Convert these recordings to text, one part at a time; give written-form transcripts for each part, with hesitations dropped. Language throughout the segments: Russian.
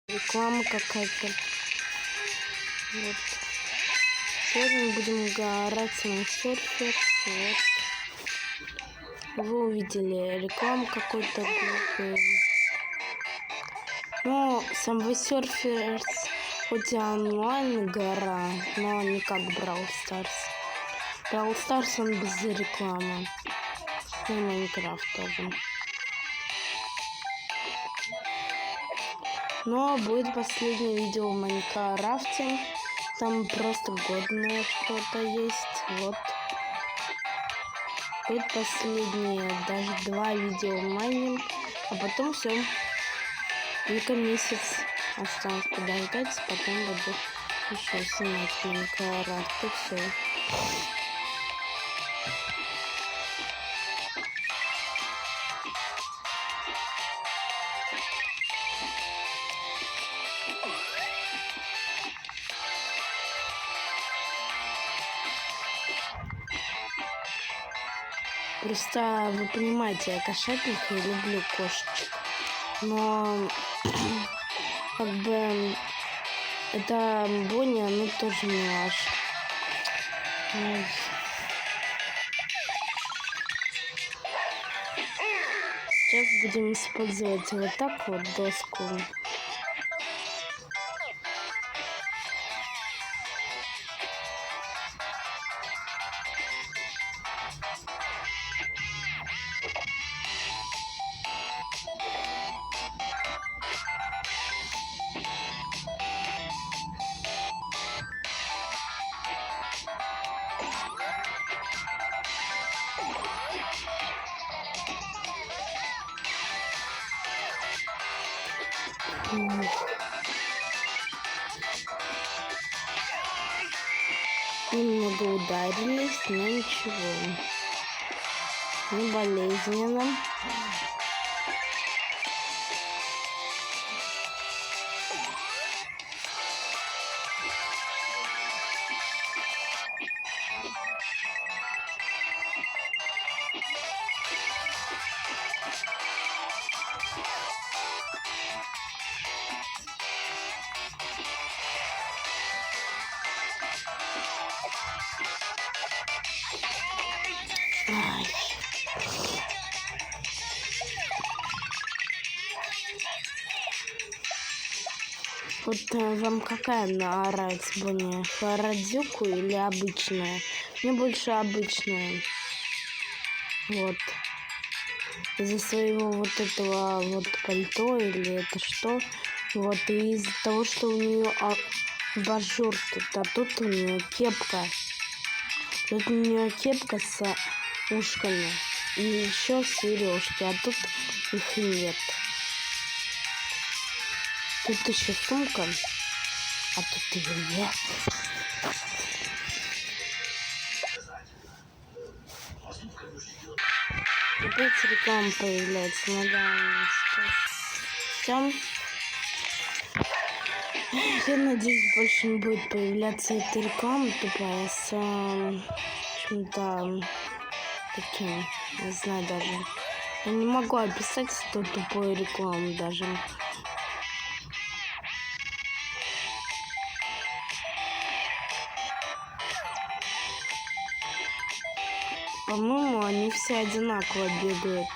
Реклама какая-то. Вот. Сегодня мы будем играть на серфер. Вот. Вы увидели рекламу какой-то группы. Ну, сам серфер хоть и онлайн игра, но не как Brawl Stars. Brawl Stars он без рекламы. И Майнкрафт тоже. Но будет последнее видео в Майнкрафте. Там просто годное что-то есть. Вот. Будет последнее, даже 2 видео в майне. А потом все. Только месяц осталось подождать. Потом буду еще снимать Майнкрафт. И все. Просто вы понимаете, я кошатник и люблю кошечек. Но как бы это Бонни, ну тоже милаш. Сейчас будем использовать вот так вот доску. Немного ударились, но ничего. Не болезненно. Ай. Вот вам какая нравится Бонни? Харадзюку или обычная? Мне больше обычная. Вот. Из-за своего вот этого вот пальто или это что? Вот. И из-за того, что у нее абажур тут, а тут у нее кепка. Тут у нее кепка с ушками. И еще сережки, а тут их нет. Тут еще сумка, а тут ее нет. Опять реклама появляется. Надо сейчас. Я надеюсь, больше не будет появляться эта реклама тупая с чем-то таким. Не знаю даже. Я не могу описать эту тупую рекламу даже. По-моему, они все одинаково бегают.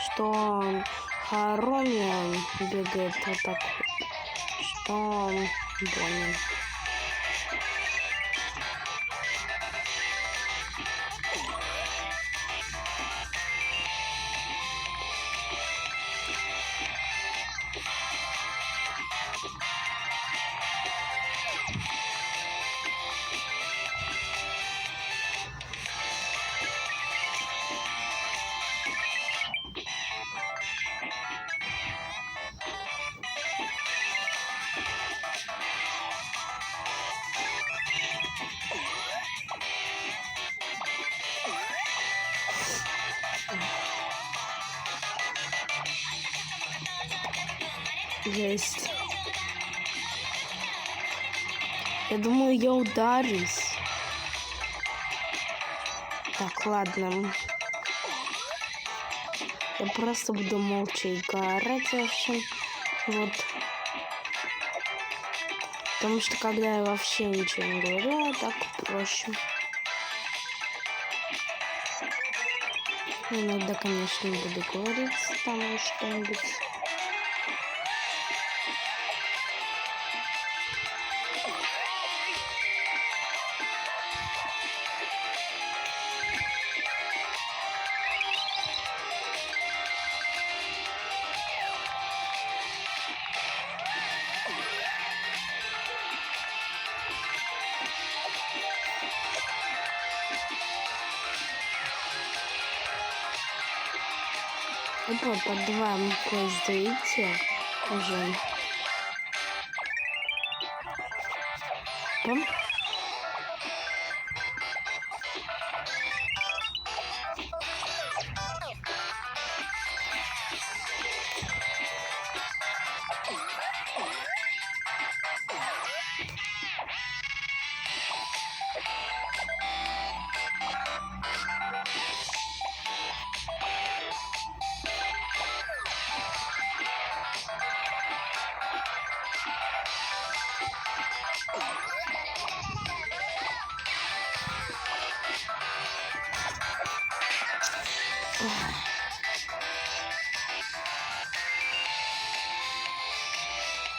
Что Харуми бегает вот так вот. Что Бонни. Есть. Я думаю, я ударюсь. Так, ладно. Я просто буду молча играть вообще. Вот. Потому что когда я вообще ничего не говорю, так проще. Иногда, конечно, буду говорить там что-нибудь. Опа, под 2 поезда, видите? Уже. Пом?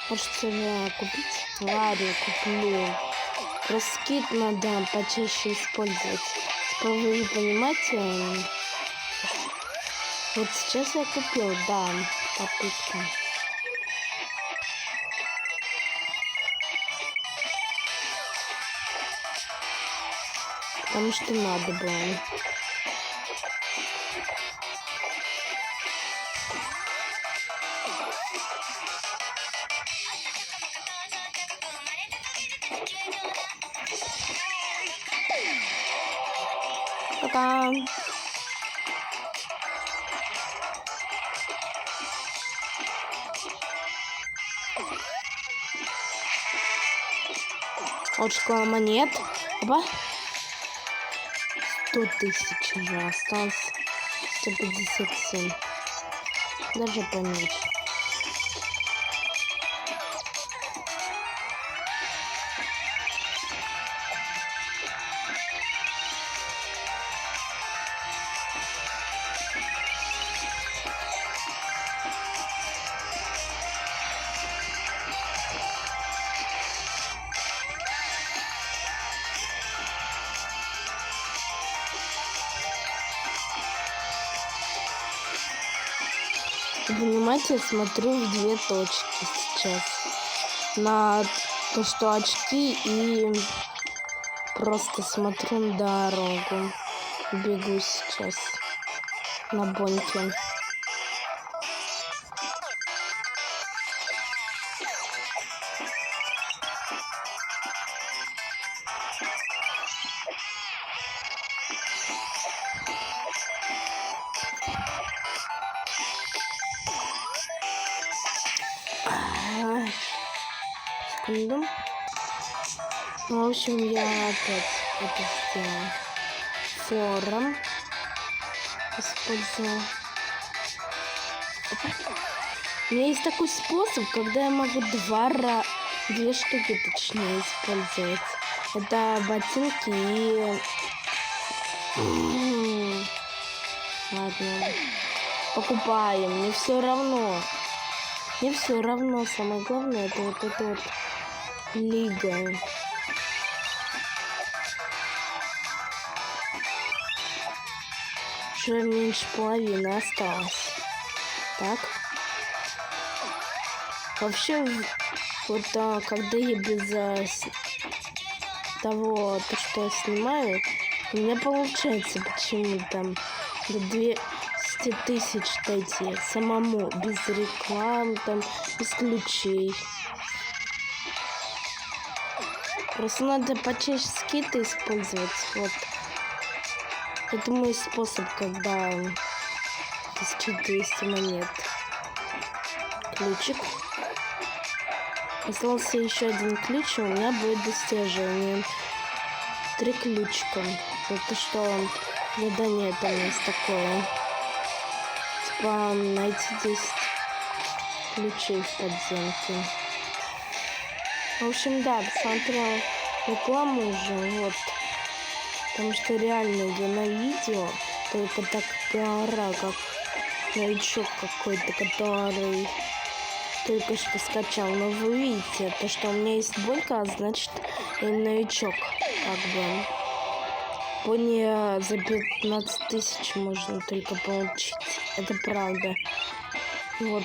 Может, сегодня купить? Ладно, куплю. Раскид надо почаще использовать. Вы понимаете? Вот сейчас я купил, да, попытка. Потому что надо было. Пока. Вот школа монет. Опа. 100 тысяч уже осталось. 157. Даже поменьше. Понимаете, я смотрю в 2 точки сейчас. На то, что очки, и просто смотрю на дорогу. Бегу сейчас на бонке. Секунду. Ну, в общем, я опять это сделала. Форум использовала. У меня есть такой способ, когда я могу 2 штуки, точнее, использовать. Это ботинки и... Ладно. Покупаем. Мне все равно. Мне все равно. Самое главное, это вот это вот лига. Уже меньше половины осталось. Так. Вообще, вот когда я без того, то, что я снимаю, у меня получается почему-то до 200 тысяч дойти самому, без рекламы, там, без ключей. Просто надо почаще скидки использовать. Вот. Это мой способ, когда 1200 монет. Ключик. Остался еще 1 ключ, и у меня будет достижение. 3 ключика. Это что задание там есть такое. Типа найти 10 ключей в подземке. В общем, да, посмотрел рекламу уже, вот. Потому что реально я на видео, только так гора, как новичок какой-то, который только что скачал. Но вы видите, то, что у меня есть болька, значит, я новичок, как бы. Пони за 15 тысяч можно только получить. Это правда. Вот.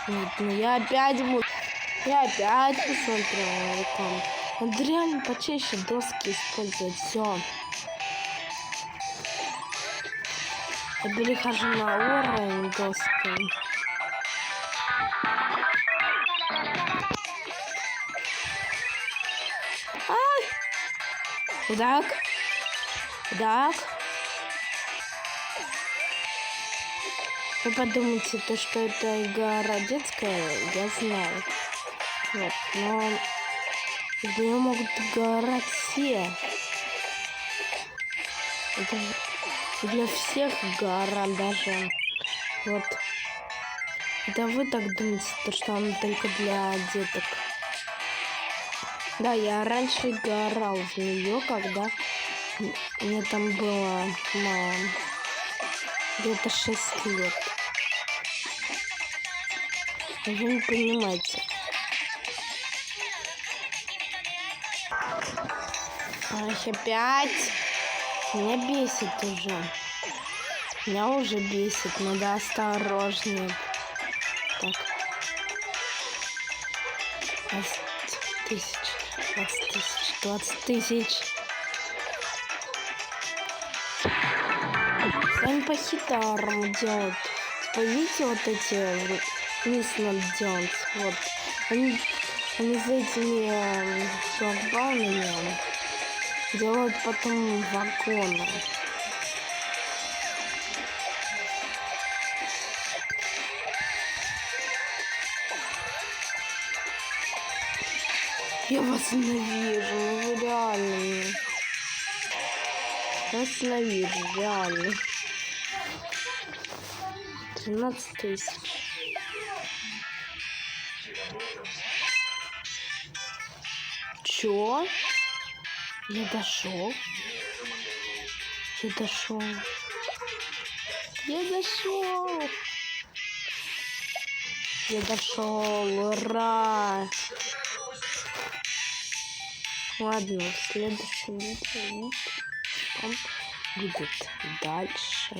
Вот, ну я опять посмотрела на рекламу. Надо реально почаще доски использовать. Все. Я перехожу на уровень доски. Так. Так. Вы подумайте, то, что это игра детская, я знаю. Вот, но в нее могут играть все. Это для всех игра даже. Вот. Это вы так думаете, то, что она только для деток. Да, я раньше играл в нее, когда мне там было мало. Где-то 6 лет. Вы не понимаете. Опять. Меня бесит уже. Меня уже бесит. Надо осторожнее. Так. 20 тысяч. 20 тысяч. 20 тысяч. Сами по-хитрому делают. Типа, видите, вот эти вниз надо делать. Вот. Они за этими шлагбаумами делают потом вагоны. Я вас ненавижу, ну вы реально. Я вас ненавижу, реально. 13 тысяч. Чё? Я дошел. Я дошел. Я дошел. Я дошел. Ура! Ладно, в следующем видео там будет дальше.